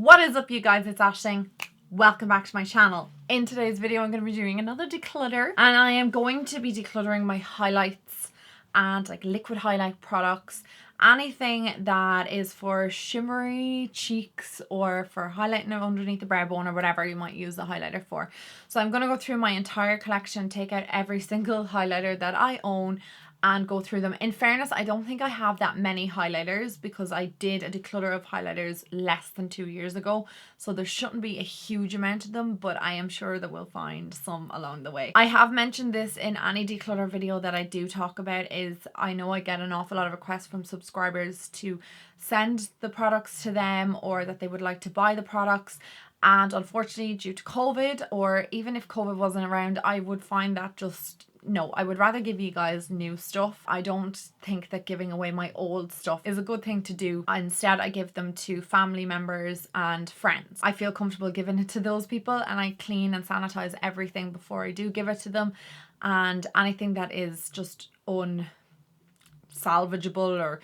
What is up, you guys? It's Aisling. Welcome back to my channel. In today's video I'm going to be doing another declutter, and I am going to be decluttering my highlights and like liquid highlight products, anything that is for shimmery cheeks or for highlighting underneath the brow bone or whatever you might use the highlighter for. So I'm going to go through my entire collection, take out every single highlighter that I own and go through them. In fairness, I don't think I have that many highlighters because I did a declutter of highlighters less than 2 years ago, so there shouldn't be a huge amount of them, but I am sure that we'll find some along the way. I have mentioned this in any declutter video that I do talk about, is I know I get an awful lot of requests from subscribers to send the products to them or that they would like to buy the products. And unfortunately, due to COVID, or even if COVID wasn't around, I would find that just no, I would rather give you guys new stuff. I don't think that giving away my old stuff is a good thing to do. Instead, I give them to family members and friends. I feel comfortable giving it to those people, and I clean and sanitize everything before I do give it to them. And anything that is just unsalvageable or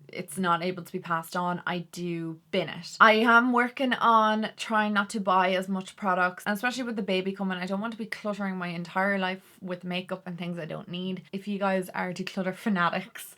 it's not able to be passed on, I do bin it. I am working on trying not to buy as much products, and especially with the baby coming, I don't want to be cluttering my entire life with makeup and things I don't need. If you guys are declutter fanatics,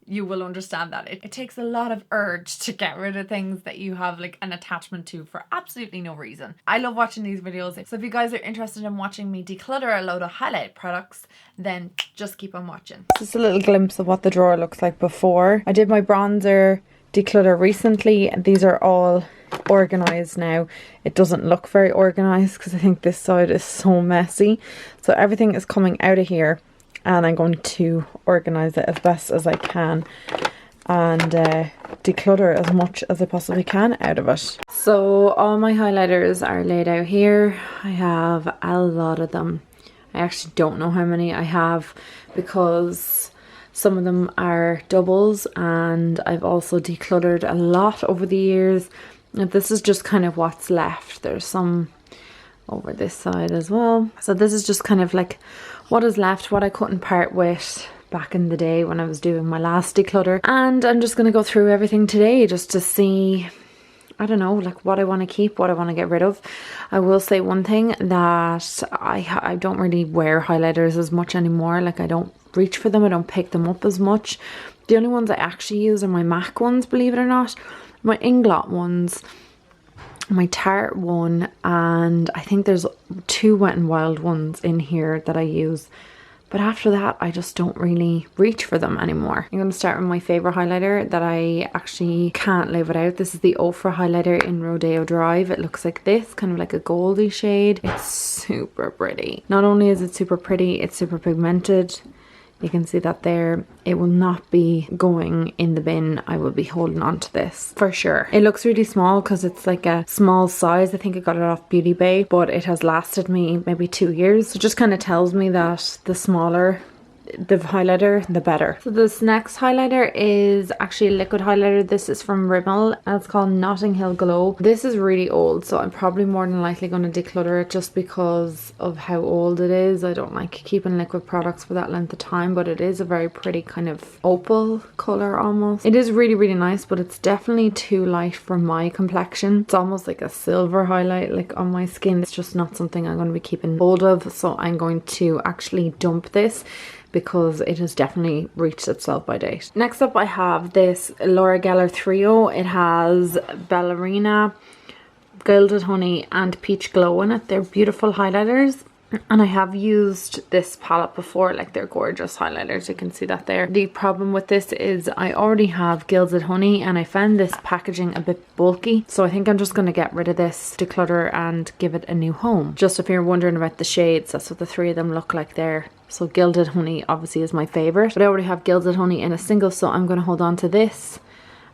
you will understand that it takes a lot of urge to get rid of things that you have like an attachment to for absolutely no reason. I love watching these videos, so if you guys are interested in watching me declutter a load of highlight products, then just keep on watching. Just a little glimpse of what the drawer looks like before. I did my bronzer declutter recently, and these are all organized now. It doesn't look very organized because I think this side is so messy, so everything is coming out of here, and I'm going to organize it as best as I can and declutter as much as I possibly can out of it. So all my highlighters are laid out here. I have a lot of them. I actually don't know how many I have because some of them are doubles, and I've also decluttered a lot over the years. And this is just kind of what's left. There's some over this side as well. So this is just kind of like what is left, what I couldn't part with back in the day when I was doing my last declutter. And I'm just going to go through everything today just to see, I don't know, like what I want to keep, what I want to get rid of. I will say one thing, that I don't really wear highlighters as much anymore. Like I don't reach for them, I don't pick them up as much. The only ones I actually use are my MAC ones, believe it or not. My Inglot ones, my Tarte one, and I think there's 2 Wet n Wild ones in here that I use. But after that, I just don't really reach for them anymore. I'm going to start with my favourite highlighter that I actually can't live without. This is the Ofra highlighter in Rodeo Drive. It looks like this, kind of like a goldy shade. It's super pretty. Not only is it super pretty, it's super pigmented. You can see that there. It will not be going in the bin. I will be holding on to this for sure. It looks really small because it's like a small size. I think I got it off Beauty Bay, but it has lasted me maybe 2 years. So it just kind of tells me that the smaller the highlighter, the better. So this next highlighter is actually a liquid highlighter. This is from Rimmel and it's called Notting Hill Glow. This is really old, so I'm probably more than likely going to declutter it just because of how old it is. I don't like keeping liquid products for that length of time, but it is a very pretty kind of opal color almost. It is really, really nice, but it's definitely too light for my complexion. It's almost like a silver highlight like on my skin. It's just not something I'm going to be keeping hold of, so I'm going to actually dump this because it has definitely reached its sell-by date. Next up I have this Laura Geller Trio. It has Ballerina, Gilded Honey and Peach Glow in it. They're beautiful highlighters. And I have used this palette before, like they're gorgeous highlighters, you can see that there. The problem with this is I already have Gilded Honey and I found this packaging a bit bulky, so I think I'm just going to get rid of this, declutter and give it a new home. Just if you're wondering about the shades, that's what the 3 of them look like there. So Gilded Honey obviously is my favourite, but I already have Gilded Honey in a single, so I'm going to hold on to this.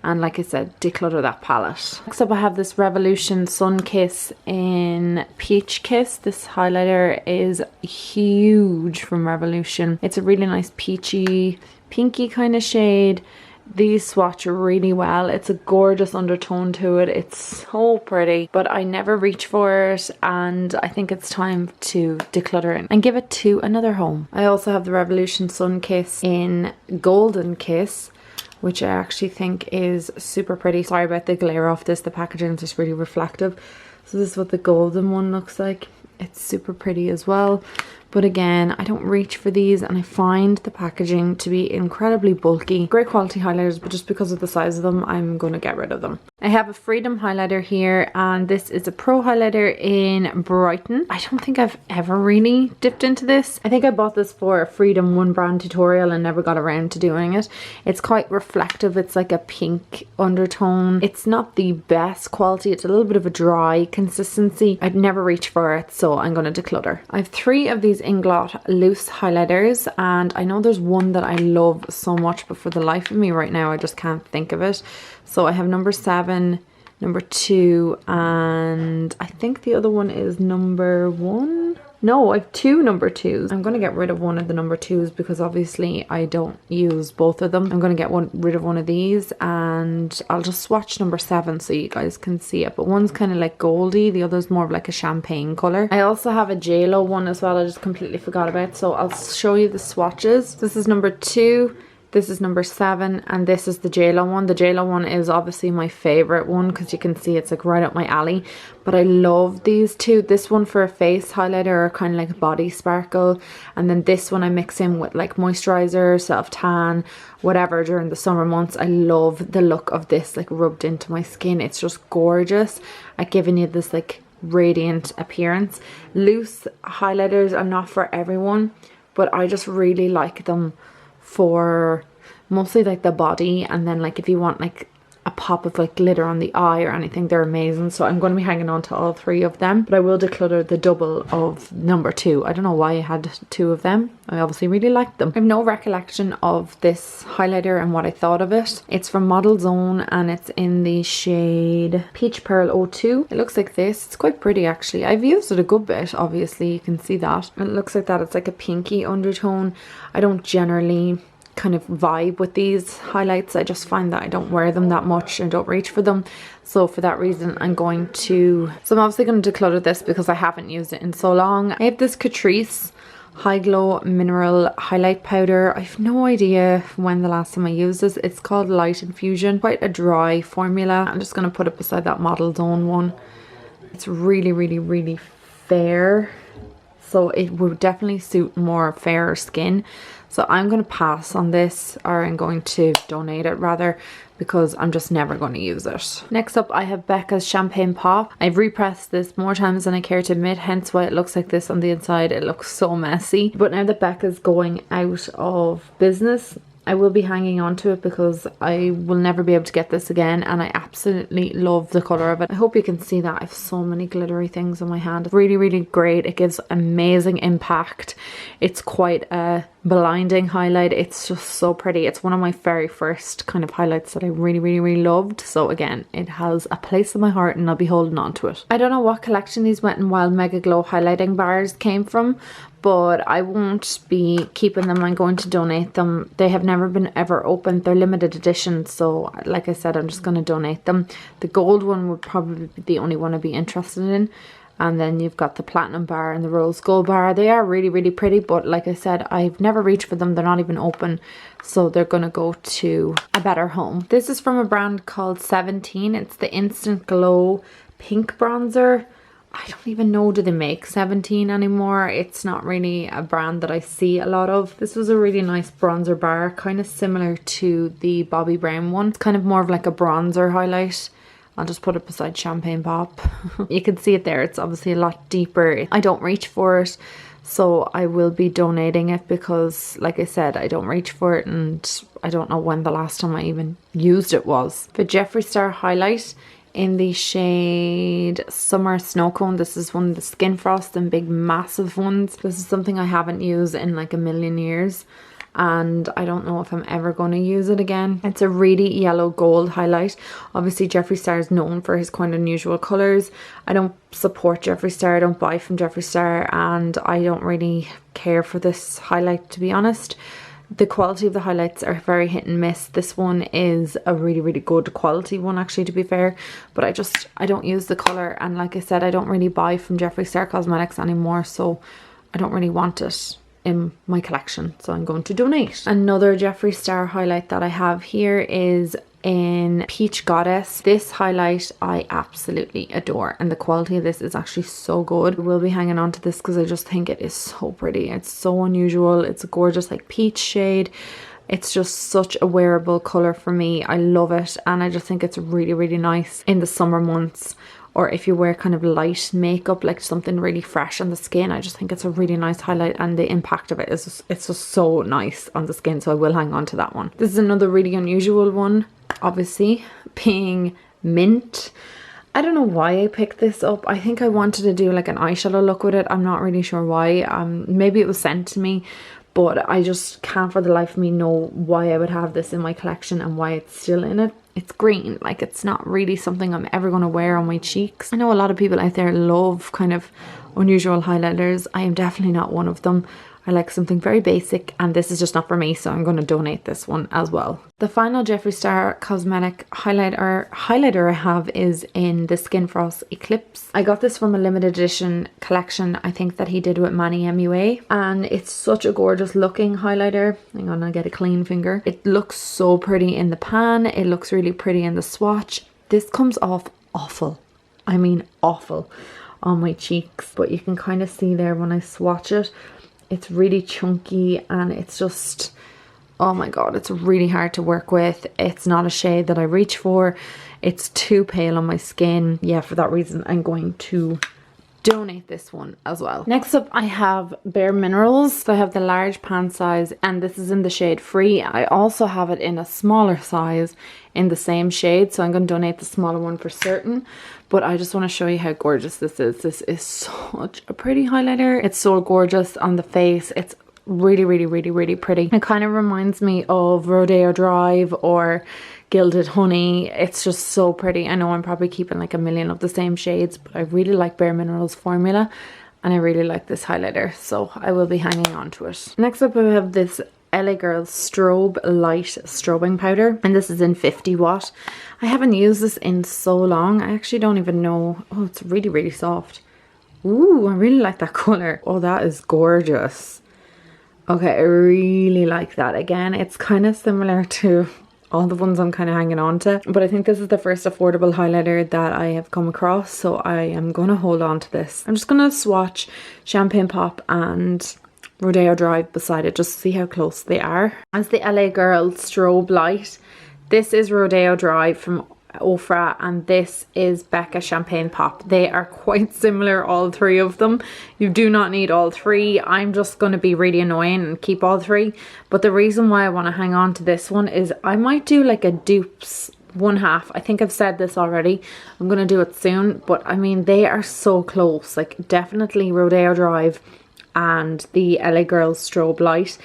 And like I said, declutter that palette. Next up I have this Revolution Sun Kiss in Peach Kiss. This highlighter is huge from Revolution. It's a really nice peachy, pinky kind of shade. These swatch really well. It's a gorgeous undertone to it. It's so pretty, but I never reach for it, and I think it's time to declutter it and give it to another home. I also have the Revolution Sun Kiss in Golden Kiss. which I actually think is super pretty. Sorry about the glare off this, the packaging is just really reflective. So this is what the golden one looks like. It's super pretty as well. But again, I don't reach for these, and I find the packaging to be incredibly bulky. Great quality highlighters, but just because of the size of them, I'm going to get rid of them. I have a Freedom highlighter here, and this is a Pro highlighter in Brighton. I don't think I've ever really dipped into this. I think I bought this for a Freedom One Brand tutorial and never got around to doing it. It's quite reflective. It's like a pink undertone. It's not the best quality. It's a little bit of a dry consistency. I'd never reach for it, so I'm going to declutter. I have 3 of these Inglot loose highlighters, and I know there's one that I love so much, but for the life of me right now I just can't think of it. So I have number 7, number 2, and I think the other one is number 1. No, I have 2 number 2s. I'm going to get rid of one of the number 2s because obviously I don't use both of them. I'm going to get rid of one of these, and I'll just swatch number 7 so you guys can see it. But one's kind of like goldy, the other's more of like a champagne colour. I also have a JLo one as well I just completely forgot about, so I'll show you the swatches. This is number 2. This is number 7, and this is the JLo one. The JLo one is obviously my favourite one because you can see it's like right up my alley. But I love these two. This one for a face highlighter or kind of like a body sparkle. And then this one I mix in with like moisturiser, self-tan, whatever during the summer months. I love the look of this like rubbed into my skin. It's just gorgeous at giving you this like radiant appearance. Loose highlighters are not for everyone, but I just really like them for mostly like the body, and then like if you want like a pop of like glitter on the eye or anything, they're amazing. So I'm going to be hanging on to all 3 of them, but I will declutter the double of number 2. I don't know why I had 2 of them. I obviously really liked them. I have no recollection of this highlighter and what I thought of it. It's from Model Zone, and it's in the shade Peach Pearl 02. It looks like this. It's quite pretty actually. I've used it a good bit, obviously you can see that. It looks like that. It's like a pinky undertone. I don't generally kind of vibe with these highlights. I just find that I don't wear them that much and don't reach for them, so for that reason I'm obviously going to declutter this because I haven't used it in so long. I have this Catrice High Glow Mineral Highlight Powder. I have no idea when the last time I used this. It's called Light Infusion. Quite a dry formula. I'm just going to put it beside that Model Zone one. It's really fair, so it would definitely suit more fairer skin. So I'm going to pass on this, or I'm going to donate it rather, because I'm just never going to use it. Next up I have Becca's Champagne Pop. I've repressed this more times than I care to admit, hence why it looks like this on the inside. It looks so messy. But now that Becca's going out of business, I will be hanging on to it because I will never be able to get this again, and I absolutely love the colour of it. I hope you can see that. I have so many glittery things on my hand. It's really great. It gives amazing impact. It's quite a blinding highlight. It's just so pretty. It's one of my very first kind of highlights that I really loved. So again, it has a place in my heart and I'll be holding on to it. I don't know what collection these Wet n Wild Mega Glow highlighting bars came from, but I won't be keeping them. I'm going to donate them. They have never been ever opened. They're limited edition, so like I said, I'm just going to donate them. The gold one would probably be the only one I'd be interested in. And then you've got the platinum bar and the rose gold bar. They are really pretty, but like I said, I've never reached for them. They're not even open, so they're gonna go to a better home. This is from a brand called 17. It's the Instant Glow Pink Bronzer. I don't even know, do they make 17 anymore? It's not really a brand that I see a lot of. This was a really nice bronzer bar, kind of similar to the Bobbi Brown one. It's kind of more of like a bronzer highlight. I'll just put it beside Champagne Pop. You can see it there. It's obviously a lot deeper. I don't reach for it, so I will be donating it because, like I said, I don't reach for it, and I don't know when the last time I even used it was. The Jeffree Star highlight in the shade Summer Snow Cone. This is one of the Skin Frost and big massive ones. This is something I haven't used in like a million years, and I don't know if I'm ever going to use it again. It's a really yellow gold highlight. Obviously Jeffree Star is known for his quite unusual colours. I don't support Jeffree Star, I don't buy from Jeffree Star, and I don't really care for this highlight, to be honest. The quality of the highlights are very hit and miss. This one is a really good quality one, actually, to be fair, but I don't use the colour, and like I said, I don't really buy from Jeffree Star Cosmetics anymore, so I don't really want it. in my collection, so I'm going to donate. Another Jeffree Star highlight that I have here is in Peach Goddess. This highlight I absolutely adore, and the quality of this is actually so good. I will be hanging on to this because I just think it is so pretty. It's so unusual. It's a gorgeous like peach shade. It's just such a wearable colour for me. I love it, and I just think it's really, really nice in the summer months, or if you wear kind of light makeup, like something really fresh on the skin. I just think it's a really nice highlight, and the impact of it is just, it's just so nice on the skin, so I will hang on to that one. This is another really unusual one, obviously, being Mint. I don't know why I picked this up. I think I wanted to do like an eyeshadow look with it. I'm not really sure why. Maybe it was sent to me, but I just can't for the life of me know why I would have this in my collection and why it's still in it. It's green, like it's not really something I'm ever going to wear on my cheeks. I know a lot of people out there love kind of unusual highlighters. I am definitely not one of them. I like something very basic, and this is just not for me, so I'm going to donate this one as well. The final Jeffree Star cosmetic highlighter I have is in the Skin Frost Eclipse. I got this from a limited edition collection I think that he did with Manny MUA, and it's such a gorgeous looking highlighter. Hang on, I'll get a clean finger. It looks so pretty in the pan. It looks really pretty in the swatch. This comes off awful. I mean awful on my cheeks, but you can kind of see there when I swatch it. It's really chunky, and it's just, oh my god, it's really hard to work with. It's not a shade that I reach for. It's too pale on my skin. Yeah, for that reason, I'm going to donate this one as well. Next up, I have Bare Minerals. So I have the large pan size, and this is in the shade Free. I also have it in a smaller size in the same shade, so I'm going to donate the smaller one for certain. But I just want to show you how gorgeous this is. This is such a pretty highlighter. It's so gorgeous on the face. It's really, really, really, really pretty. It kind of reminds me of Rodeo Drive or Gilded Honey. It's just so pretty. I know I'm probably keeping like a million of the same shades, but I really like Bare Minerals formula, and I really like this highlighter, so I will be hanging on to it. Next up, I have this LA Girl Strobe Light Strobing Powder, and this is in 50 watt. I haven't used this in so long. I actually don't even know. Oh, it's really, really soft. Ooh, I really like that colour. Oh, that is gorgeous. Okay, I really like that. Again, it's kind of similar to all the ones I'm kind of hanging on to, but I think this is the first affordable highlighter that I have come across, so I am going to hold on to this. I'm just going to swatch Champagne Pop and Rodeo Drive beside it just to see how close they are. As the LA Girl Strobe Light, this is Rodeo Drive from Ofra, and this is Becca Champagne Pop. They are quite similar, all three of them. You do not need all three. I'm just going to be really annoying and keep all three, but the reason why I want to hang on to this one is I might do like a dupes one half. I think I've said this already. I'm going to do it soon, but I mean they are so close. Like definitely Rodeo Drive and the LA Girl Strobe Light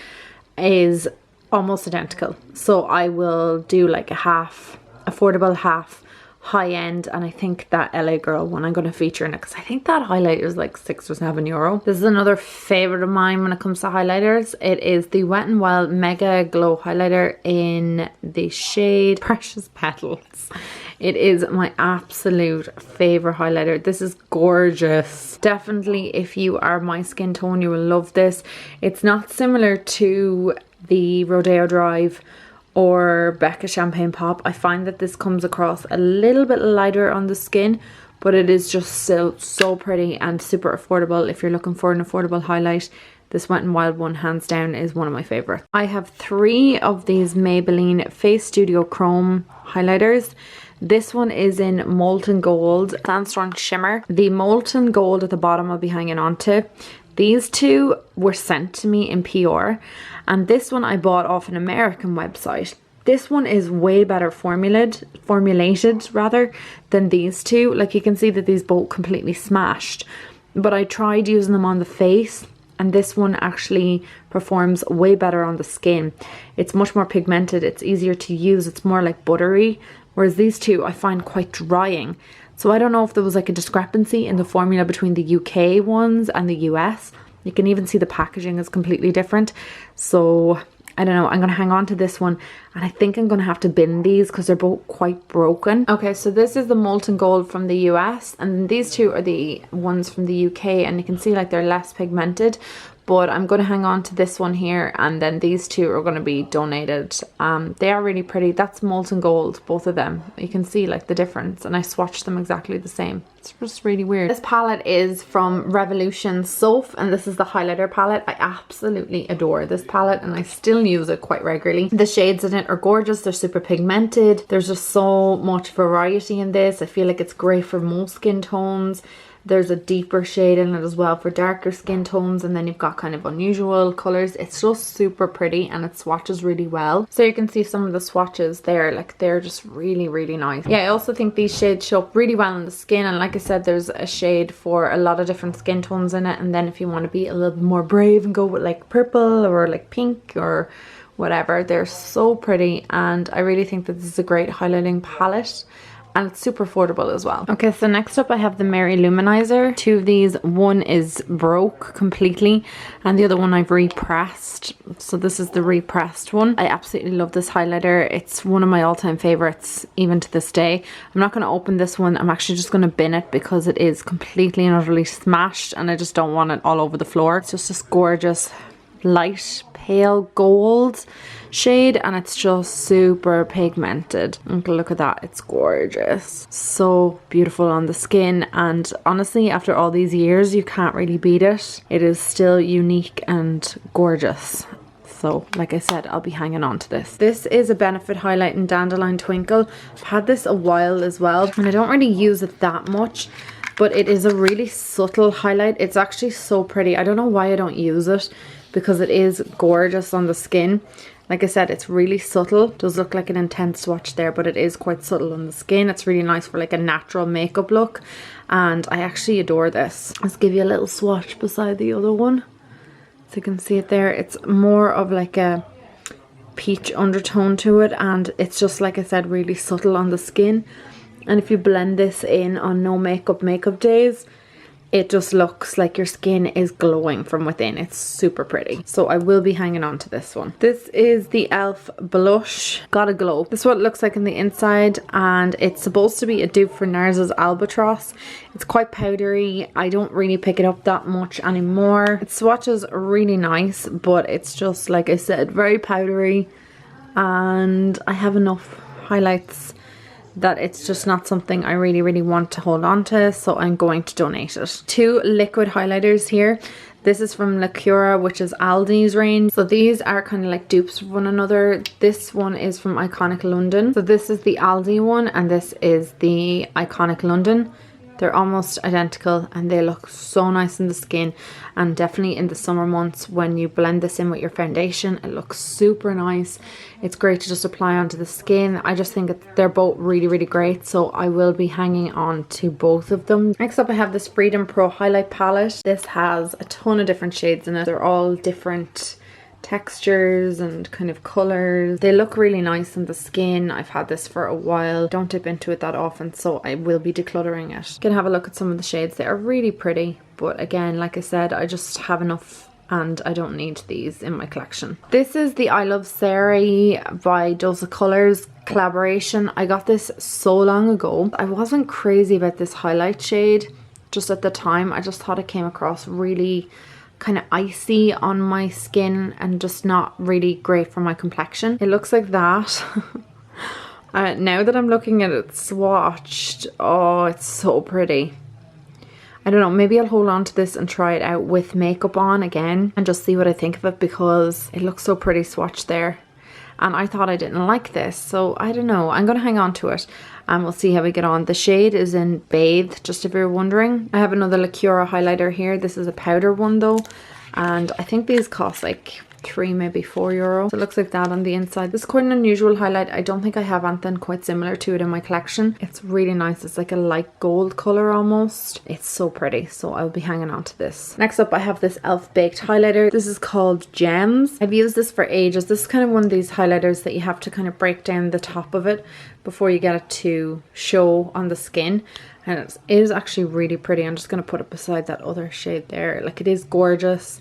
is almost identical, so I will do like a half affordable, half high end, and I think that LA Girl one I'm going to feature in it because I think that highlighter is like €6 or €7. This is another favorite of mine when it comes to highlighters. It is the Wet n Wild Mega Glow highlighter in the shade Precious Petals. It is my absolute favorite highlighter. This is gorgeous. Definitely, if you are my skin tone, you will love this. It's not similar to the Rodeo Drive or Becca Champagne Pop. I find that this comes across a little bit lighter on the skin, but it is just still so pretty and super affordable. If you're looking for an affordable highlight, this Wet n Wild one hands down is one of my favourites. I have 3 of these Maybelline Face Studio Chrome highlighters. This one is in Molten Gold, Sandstone Shimmer. The Molten Gold at the bottom I'll be hanging on to. These 2 were sent to me in PR, and this one I bought off an American website. This one is way better formulated than these 2. Like you can see that these both completely smashed, but I tried using them on the face, and this one actually performs way better on the skin. It's much more pigmented, it's easier to use, it's more like buttery, whereas these 2 I find quite drying. So I don't know if there was like a discrepancy in the formula between the UK ones and the US. You can even see the packaging is completely different. So I don't know, I'm going to hang on to this one And I think I'm going to have to bin these because they're both quite broken. Okay, so this is the Molten Gold from the US, and these two are the ones from the UK, and you can see like they're less pigmented. But I'm going to hang on to this one here, and then these two are going to be donated. They are really pretty. That's Molten Gold, both of them. You can see like the difference, and I swatched them exactly the same. It's just really weird. This palette is from Revolution Soap, and this is the highlighter palette. I absolutely adore this palette, and I still use it quite regularly. The shades in it are gorgeous. They're super pigmented. There's just so much variety in this. I feel like it's great for most skin tones. There's a deeper shade in it as well for darker skin tones, and then you've got kind of unusual colors. It's just super pretty, and it swatches really well. So you can see some of the swatches there, like they're just really, really nice. Yeah, I also think these shades show up really well on the skin, and like I said, there's a shade for a lot of different skin tones in it. And then if you want to be a little bit more brave and go with like purple or like pink or whatever, they're so pretty, and I really think that this is a great highlighting palette. And it's super affordable as well. Okay, so next up I have the Mary Luminizer. Two of these, one is broke completely and the other one I've repressed. So this is the repressed one. I absolutely love this highlighter. It's one of my all-time favorites even to this day. I'm not going to open this one. I'm actually just going to bin it because it is completely and utterly smashed, and I just don't want it all over the floor. It's just this gorgeous light pale gold shade, and it's just super pigmented. Look at that, it's gorgeous, so beautiful on the skin, and honestly after all these years you can't really beat it. It is still unique and gorgeous. So like I said, I'll be hanging on to this. This is a Benefit highlight in Dandelion Twinkle. I've had this a while as well, and I don't really use it that much, but it is a really subtle highlight. It's actually so pretty. I don't know why I don't use it, because it is gorgeous on the skin. Like I said, it's really subtle. It does look like an intense swatch there, but it is quite subtle on the skin. It's really nice for like a natural makeup look, and I actually adore this. Let's give you a little swatch beside the other one so you can see it there. It's more of like a peach undertone to it, and it's just, like I said, really subtle on the skin. And if you blend this in on no makeup days, it just looks like your skin is glowing from within. It's super pretty. So I will be hanging on to this one. This is the e.l.f. blush. Gotta Glow. This is what it looks like on the inside, and it's supposed to be a dupe for NARS's Albatross. It's quite powdery. I don't really pick it up that much anymore. It swatches really nice, but it's just, like I said, very powdery, and I have enough highlights that it's just not something I really want to hold on to, so I'm going to donate it. Two liquid highlighters here. This is from Lacura, which is Aldi's range. So these are kind of like dupes of one another. This one is from Iconic London. So this is the Aldi one, and this is the Iconic London. They're almost identical, and they look so nice in the skin, and definitely in the summer months when you blend this in with your foundation, it looks super nice. It's great to just apply onto the skin. I just think they're both really great, so I will be hanging on to both of them. Next up I have this Freedom Pro highlight palette. This has a ton of different shades in it. They're all different textures and kind of colors. They look really nice on the skin. I've had this for a while. Don't dip into it that often, so I will be decluttering it. You can have a look at some of the shades. They are really pretty, but again, like I said, I just have enough and I don't need these in my collection. This is the I Love Sari by Dose of Colors collaboration. I got this so long ago. I wasn't crazy about this highlight shade just at the time. I just thought it came across really kind of icy on my skin and just not really great for my complexion. It looks like that. Now that I'm looking at it swatched, oh, it's so pretty. I don't know, maybe I'll hold on to this and try it out with makeup on again and just see what I think of it, because it looks so pretty swatched there. And I thought I didn't like this, so I don't know. I'm going to hang on to it and we'll see how we get on. The shade is in Bathe, just if you're wondering. I have another Lacura highlighter here. This is a powder one though, and I think these cost like €3, maybe €4. So it looks like that on the inside. This is quite an unusual highlight. I don't think I have anything quite similar to it in my collection. It's really nice. It's like a light gold color almost. It's so pretty, so I'll be hanging on to this. Next up I have this e.l.f. Baked highlighter. This is called Gems. I've used this for ages. This is kind of one of these highlighters that you have to kind of break down the top of it before you get it to show on the skin, and it is actually really pretty. I'm just going to put it beside that other shade there. Like, it is gorgeous.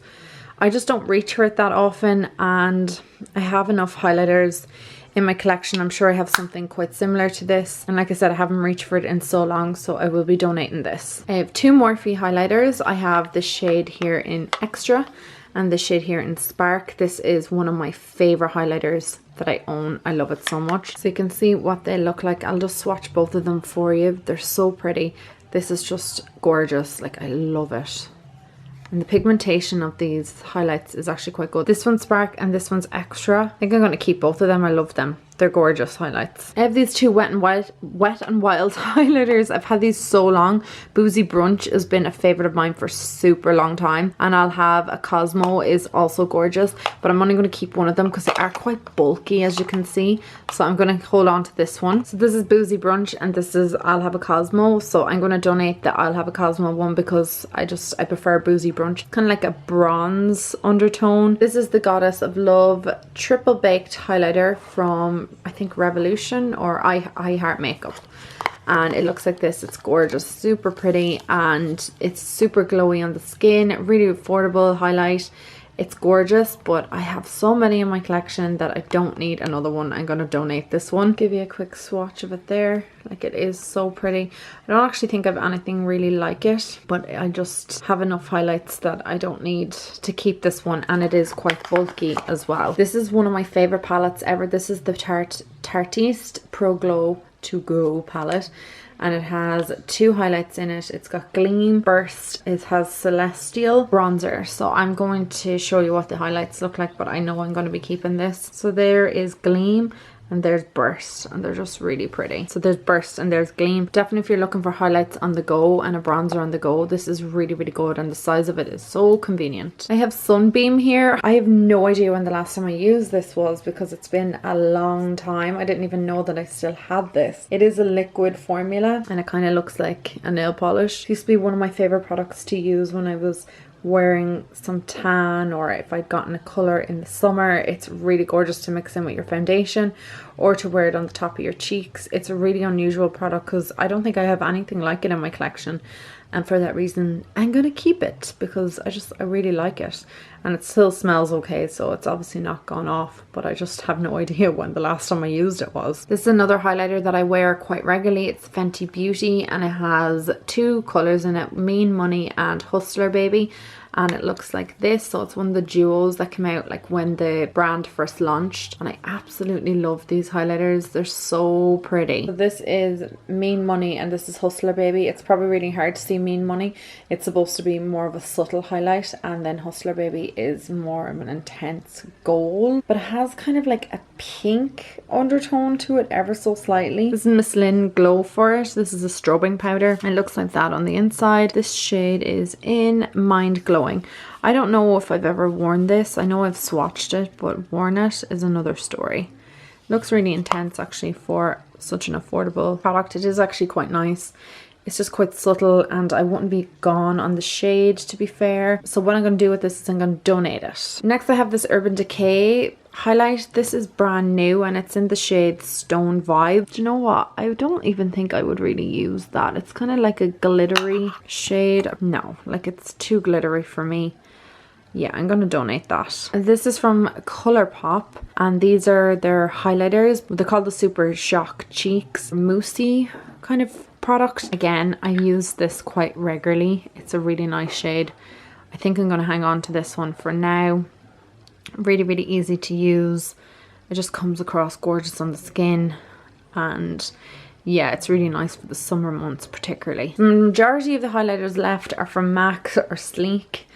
I just don't reach for it that often, and I have enough highlighters in my collection. I'm sure I have something quite similar to this. And like I said, I haven't reached for it in so long, so I will be donating this. I have two Morphe highlighters. I have the shade here in Extra and the shade here in Spark. This is one of my favorite highlighters that I own. I love it so much. So you can see what they look like. I'll just swatch both of them for you. They're so pretty. This is just gorgeous. Like, I love it. And the pigmentation of these highlights is actually quite good. This one's Spark and this one's Extra. I think I'm going to keep both of them. I love them. They're gorgeous highlights. I have these two Wet and Wild highlighters. I've had these so long. Boozy Brunch has been a favorite of mine for super long time. And I'll have a Cosmo is also gorgeous, but I'm only going to keep one of them because they are quite bulky, as you can see. So I'm going to hold on to this one. So this is Boozy Brunch and this is I'll Have a Cosmo. So I'm going to donate the I'll Have a Cosmo one because I prefer Boozy Brunch. Kind of like a bronze undertone. This is the Goddess of Love Triple Baked highlighter from, I think, Revolution or I Heart Makeup, and it looks like this. It's gorgeous, super pretty, and it's super glowy on the skin. Really affordable highlight. It's gorgeous, but I have so many in my collection that I don't need another one. I'm going to donate this one. Give you a quick swatch of it there. Like, it is so pretty. I don't actually think I have anything really like it, but I just have enough highlights that I don't need to keep this one, and it is quite bulky as well. This is one of my favorite palettes ever. This is the Tartiste Pro Glow To Go palette. And it has two highlights in it. It's got Gleam, Burst, it has Celestial, Bronzer. So I'm going to show you what the highlights look like, but I know I'm going to be keeping this. So there is Gleam and there's Burst, and they're just really pretty. So there's Burst and there's Gleam. Definitely if you're looking for highlights on the go and a bronzer on the go, this is really, really good, and the size of it is so convenient. I have Sunbeam here. I have no idea when the last time I used this was because it's been a long time. I didn't even know that I still had this. It is a liquid formula and it kind of looks like a nail polish. It used to be one of my favorite products to use when I was wearing some tan, or if I'd gotten a colour in the summer. It's really gorgeous to mix in with your foundation or to wear it on the top of your cheeks. It's a really unusual product because I don't think I have anything like it in my collection, and for that reason I'm gonna keep it because I really like it, and it still smells okay, so it's obviously not gone off, but I just have no idea when the last time I used it was. This is another highlighter that I wear quite regularly. It's Fenty Beauty and it has two colours in it, Mean Money and Hustler Baby, and it looks like this. So it's one of the duos that came out like when the brand first launched, and I absolutely love these highlighters. They're so pretty. So this is Mean Money and this is Hustler Baby. It's probably really hard to see Mean Money. It's supposed to be more of a subtle highlight, and then Hustler Baby is more of an intense gold, but it has kind of like a pink undertone to it ever so slightly. This is Miss Lynn Glow for it. This is a strobing powder. It looks like that on the inside. This shade is in Mind Glowing. I don't know if I've ever worn this. I know I've swatched it, but worn it is another story. Looks really intense actually for such an affordable product. It is actually quite nice. It's just quite subtle, and I wouldn't be gone on the shade, to be fair. So what I'm going to do with this is I'm going to donate it. Next I have this Urban Decay highlight. This is brand new and it's in the shade Stone Vibe. Do you know what? I don't even think I would really use that. It's kind of like a glittery shade. No, like it's too glittery for me. Yeah, I'm going to donate that. This is from Colourpop, and these are their highlighters. They're called the Super Shock Cheeks Moussey kind of product. Again, I use this quite regularly. It's a really nice shade. I think I'm going to hang on to this one for now. Really, really easy to use. It just comes across gorgeous on the skin, and yeah, it's really nice for the summer months particularly. The majority of the highlighters left are from MAC or Sleek.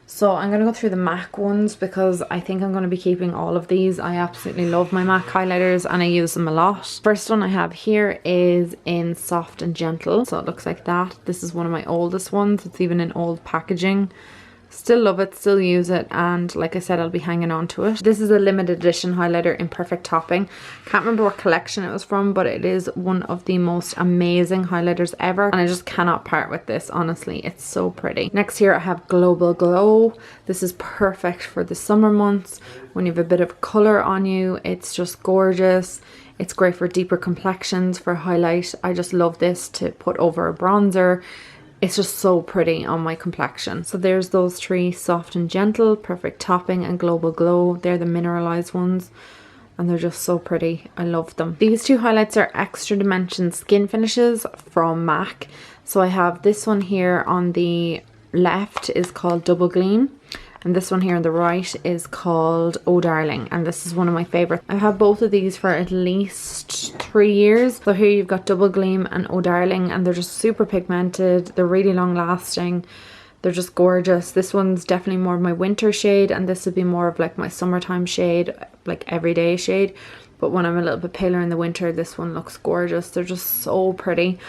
So I'm going to go through the MAC ones because I think I'm going to be keeping all of these. I absolutely love my MAC highlighters and I use them a lot. First one I have here is in Soft and Gentle. So it looks like that. This is one of my oldest ones. It's even in old packaging. Still love it, still use it, and like I said, I'll be hanging on to it. This is a limited edition highlighter in Perfect Topping. Can't remember what collection it was from, but it is one of the most amazing highlighters ever, and I just cannot part with this, honestly. It's so pretty. Next here I have Global Glow. This is perfect for the summer months when you have a bit of colour on you. It's just gorgeous. It's great for deeper complexions, for highlight. I just love this to put over a bronzer. It's just so pretty on my complexion. So there's those three: Soft and Gentle, Perfect Topping, and Global Glow. They're the mineralized ones. and they're just so pretty. I love them. These two highlights are Extra Dimension Skin Finishes from MAC. So I have this one here on the left is called Double Gleam, and this one here on the right is called Oh Darling, and this is one of my favorites. I've had both of these for at least 3 years. So here you've got Double Gleam and Oh Darling, and they're just super pigmented. They're really long lasting. They're just gorgeous. This one's definitely more of my winter shade, and this would be more of like my summertime shade, like everyday shade. But when I'm a little bit paler in the winter, this one looks gorgeous. They're just so pretty.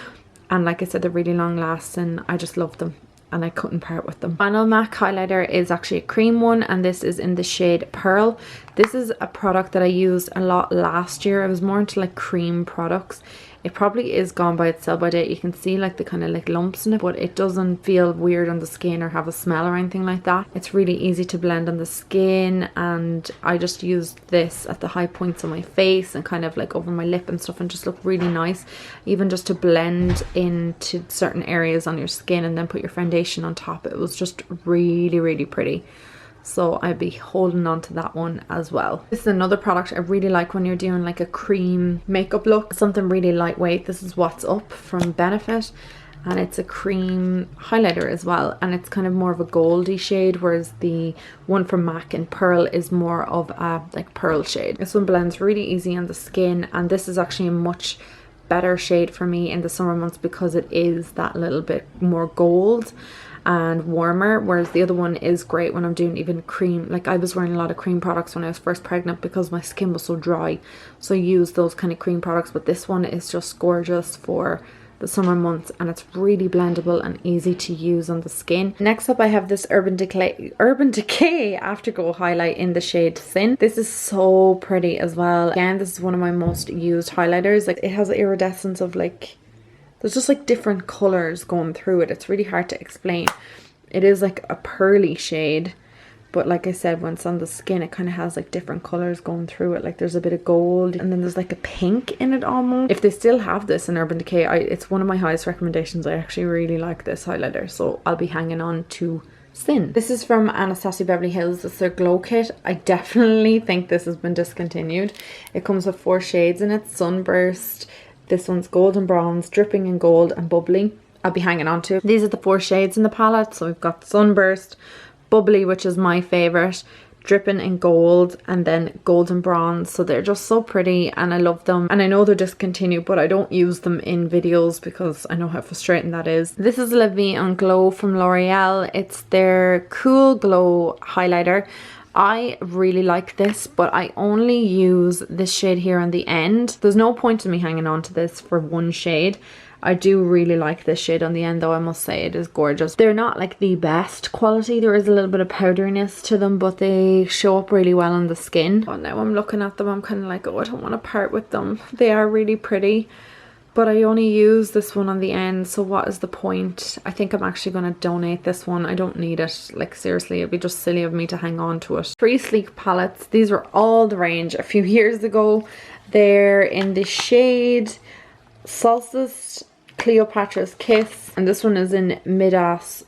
And like I said, they're really long lasting. I just love them, and I couldn't part with them. Final MAC highlighter is actually a cream one, and this is in the shade Pearl. This is a product that I used a lot last year. I was more into like cream products. It probably is gone by its sell-by date. You can see like the kind of like lumps in it, but it doesn't feel weird on the skin or have a smell or anything like that. It's really easy to blend on the skin, and I just used this at the high points on my face and kind of like over my lip and stuff, and just look really nice, even just to blend into certain areas on your skin and then put your foundation on top. It was just really, really pretty. So I'd be holding on to that one as well. This is another product I really like when you're doing like a cream makeup look, something really lightweight. This is What's Up from Benefit, and it's a cream highlighter as well, and it's kind of more of a goldy shade, whereas the one from MAC and Pearl is more of a like pearl shade. This one blends really easy on the skin, and this is actually a much better shade for me in the summer months because it is that little bit more gold and warmer, whereas the other one is great when I'm doing even cream. Like I was wearing a lot of cream products when I was first pregnant because my skin was so dry, so I used those kind of cream products, but this one is just gorgeous for the summer months, and it's really blendable and easy to use on the skin. Next up I have this Urban Decay Afterglow highlight in the shade Thin. This is so pretty as well. Again, this is one of my most used highlighters. Like it has iridescence of like, there's just like different colors going through it. It's really hard to explain. It is like a pearly shade, but like I said, when it's on the skin, it kind of has like different colors going through it. Like there's a bit of gold, and then there's like a pink in it almost. If they still have this in Urban Decay, it's one of my highest recommendations. I actually really like this highlighter, so I'll be hanging on to Sin. This is from Anastasia Beverly Hills. It's their Glow Kit. I definitely think this has been discontinued. It comes with 4 shades in it. Sunburst, this one's Golden Bronze, Dripping in Gold, and Bubbly. I'll be hanging on to. These are the 4 shades in the palette. So we've got Sunburst, Bubbly, which is my favorite, Dripping in Gold, and then Golden Bronze. So they're just so pretty, and I love them. And I know they're discontinued, but I don't use them in videos because I know how frustrating that is. This is La Vie en Glow from L'Oreal. It's their Cool Glow highlighter. I really like this, but I only use this shade here on the end. There's no point in me hanging on to this for one shade. I do really like this shade on the end though, I must say. It is gorgeous. They're not like the best quality. There is a little bit of powderiness to them, but they show up really well on the skin. Oh, now I'm looking at them, I'm kind of like, oh, I don't want to part with them. They are really pretty, but I only use this one on the end, so what is the point? I think I'm actually going to donate this one. I don't need it. Like seriously, it'd be just silly of me to hang on to it. 3 Sleek palettes. These were all the rage a few years ago. They're in the shade Solstice, Cleopatra's Kiss, and this one is in Midras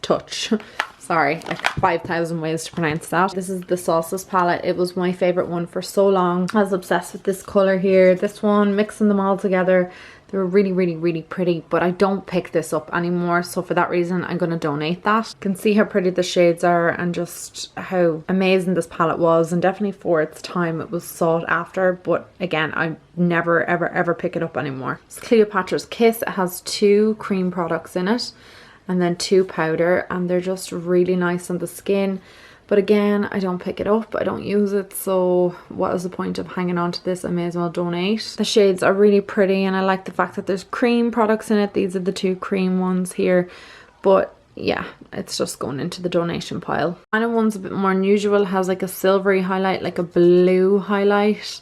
Touch. Sorry, like 5,000 ways to pronounce that. This is the Solstice palette. It was my favorite one for so long. I was obsessed with this color here, this one, mixing them all together. They were really, really, really pretty, but I don't pick this up anymore, so for that reason I'm going to donate that. You can see how pretty the shades are and just how amazing this palette was, and definitely for its time it was sought after, but again, I never ever ever pick it up anymore. It's Cleopatra's Kiss. It has 2 cream products in it and then 2 powder, and they're just really nice on the skin. But again, I don't pick it up, I don't use it, so what is the point of hanging on to this? I may as well donate. The shades are really pretty, and I like the fact that there's cream products in it. These are the 2 cream ones here, but yeah, it's just going into the donation pile. And one's a bit more unusual, has like a silvery highlight, like a blue highlight.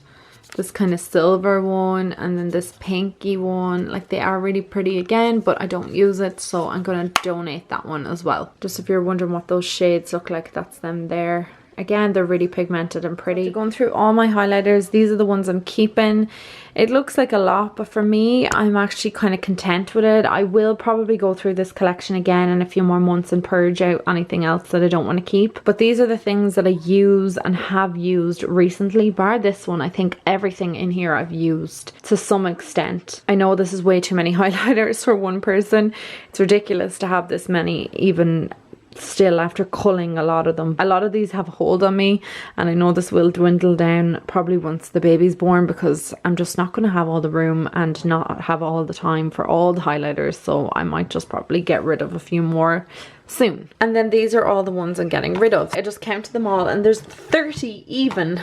This kind of silver one, and then this pinky one. Like they are really pretty again, but I don't use it, so I'm going to donate that one as well. Just if you're wondering what those shades look like, that's them there Again, they're really pigmented and pretty. After going through all my highlighters, these are the ones I'm keeping. It looks like a lot, but for me, I'm actually kind of content with it. I will probably go through this collection again in a few more months and purge out anything else that I don't want to keep. But these are the things that I use and have used recently. Bar this one, I think everything in here I've used to some extent. I know this is way too many highlighters for one person. It's ridiculous to have this many, even still after culling a lot of them. A lot of these have a hold on me, and I know this will dwindle down probably once the baby's born, because I'm just not going to have all the room and not have all the time for all the highlighters, so I might just probably get rid of a few more soon. And then these are all the ones I'm getting rid of. I just counted them all and there's 30 even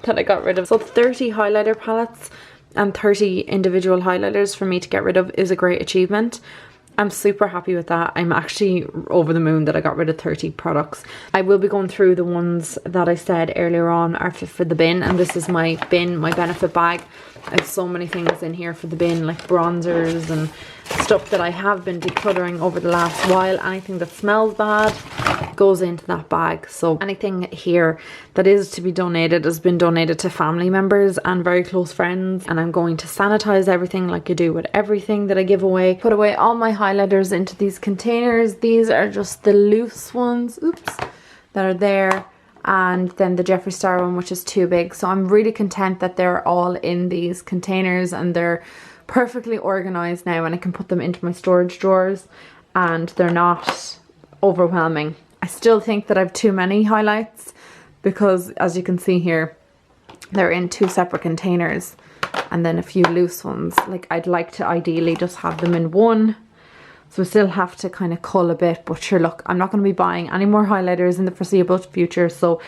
that I got rid of. So 30 highlighter palettes and 30 individual highlighters for me to get rid of is a great achievement. I'm super happy with that. I'm actually over the moon that I got rid of 30 products. I will be going through the ones that I said earlier on are for the bin, and this is my bin, my benefit bag. I have so many things in here for the bin, like bronzers and stuff that I have been decluttering over the last while. Anything that smells bad goes into that bag. So anything here that is to be donated has been donated to family members and very close friends, and I'm going to sanitize everything like I do with everything that I give away. Put away all my highlighters into these containers. These are just the loose ones, oops, that are there, and then the Jeffree Star one, which is too big. So I'm really content that they're all in these containers and they're perfectly organized now, and I can put them into my storage drawers and they're not overwhelming. I still think that I have too many highlights because, as you can see here, they're in 2 separate containers and then a few loose ones. Like, I'd like to ideally just have them in one. So I still have to kind of cull a bit, but sure, look, I'm not going to be buying any more highlighters in the foreseeable future. So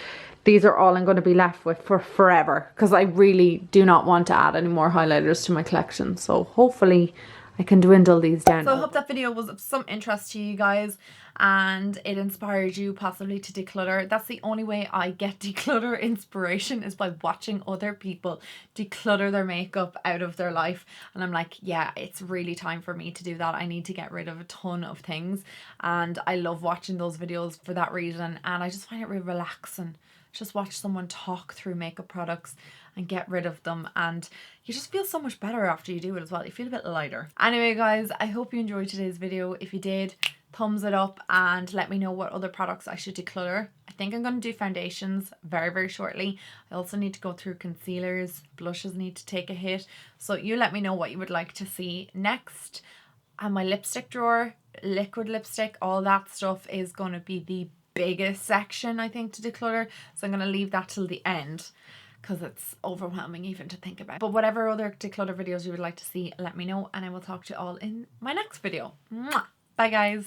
these are all I'm going to be left with for forever, because I really do not want to add any more highlighters to my collection. So hopefully I can dwindle these down. So I hope that video was of some interest to you guys and it inspired you possibly to declutter. That's the only way I get declutter inspiration, is by watching other people declutter their makeup out of their life, and I'm like, yeah, it's really time for me to do that. I need to get rid of a ton of things, and I love watching those videos for that reason, and I just find it really relaxing. Just watch someone talk through makeup products and get rid of them, and you just feel so much better after you do it as well. You feel a bit lighter. Anyway guys, I hope you enjoyed today's video. If you did, thumbs it up and let me know what other products I should declutter. I think I'm going to do foundations very shortly. I also need to go through concealers. Blushes need to take a hit. So you let me know what you would like to see next. And my lipstick drawer, liquid lipstick, all that stuff is going to be the biggest section, I think, to declutter. So I'm going to leave that till the end, because it's overwhelming even to think about. But whatever other declutter videos you would like to see, let me know, and I will talk to you all in my next video. Mwah! Bye guys.